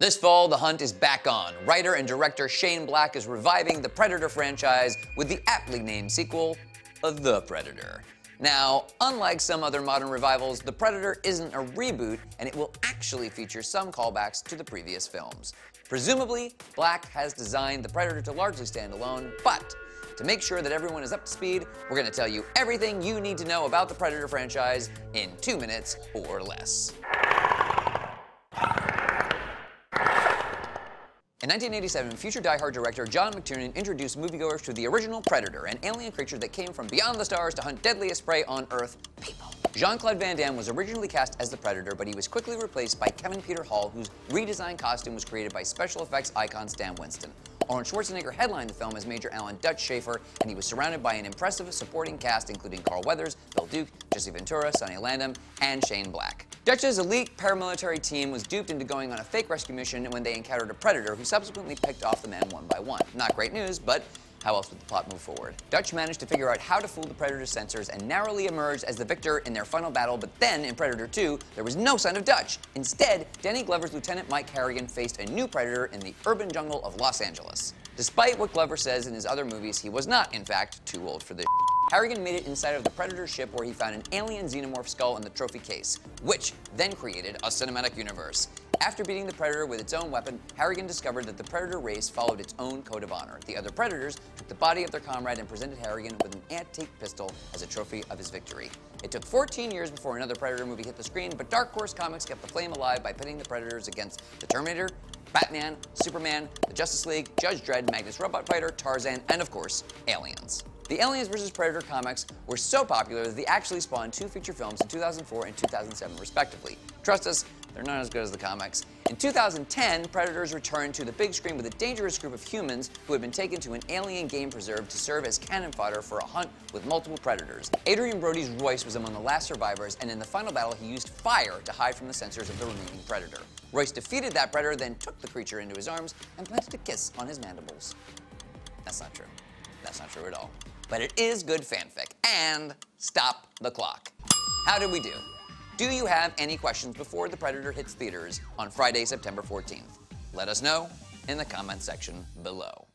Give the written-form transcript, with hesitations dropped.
This fall, the hunt is back on. Writer and director Shane Black is reviving the Predator franchise with the aptly named sequel, The Predator. Now, unlike some other modern revivals, The Predator isn't a reboot, and it will actually feature some callbacks to the previous films. Presumably, Black has designed The Predator to largely stand alone, but to make sure that everyone is up to speed, we're going to tell you everything you need to know about the Predator franchise in 2 minutes or less. In 1987, future Die Hard director John McTiernan introduced moviegoers to the original Predator, an alien creature that came from beyond the stars to hunt deadliest prey on Earth, people. Jean-Claude Van Damme was originally cast as the Predator, but he was quickly replaced by Kevin Peter Hall, whose redesigned costume was created by special effects icon Stan Winston. Arnold Schwarzenegger headlined the film as Major Alan Dutch Schaefer, and he was surrounded by an impressive supporting cast including Carl Weathers, Bill Duke, Jesse Ventura, Sonny Landham, and Shane Black. Dutch's elite paramilitary team was duped into going on a fake rescue mission when they encountered a Predator who subsequently picked off the men one by one. Not great news, but how else would the plot move forward? Dutch managed to figure out how to fool the Predator's sensors and narrowly emerged as the victor in their final battle, but then in Predator 2, there was no sign of Dutch. Instead, Danny Glover's Lieutenant Mike Harrigan faced a new Predator in the urban jungle of Los Angeles. Despite what Glover says in his other movies, he was not, in fact, too old for this. Harrigan made it inside of the Predator ship where he found an alien xenomorph skull in the trophy case, which then created a cinematic universe. After beating the Predator with its own weapon, Harrigan discovered that the Predator race followed its own code of honor. The other Predators took the body of their comrade and presented Harrigan with an antique pistol as a trophy of his victory. It took 14 years before another Predator movie hit the screen, but Dark Horse Comics kept the flame alive by pitting the Predators against the Terminator, Batman, Superman, the Justice League, Judge Dredd, Magnus Robot Fighter, Tarzan, and of course, Aliens. The Aliens vs. Predator comics were so popular that they actually spawned 2 feature films in 2004 and 2007 respectively. Trust us, they're not as good as the comics. In 2010, Predators returned to the big screen with a dangerous group of humans who had been taken to an alien game preserve to serve as cannon fodder for a hunt with multiple Predators. Adrian Brody's Royce was among the last survivors, and in the final battle he used fire to hide from the sensors of the remaining Predator. Royce defeated that Predator, then took the creature into his arms and planted a kiss on his mandibles. That's not true. That's not true at all. But it is good fanfic. And stop the clock. How did we do? Do you have any questions before The Predator hits theaters on Friday, September 14th? Let us know in the comment section below.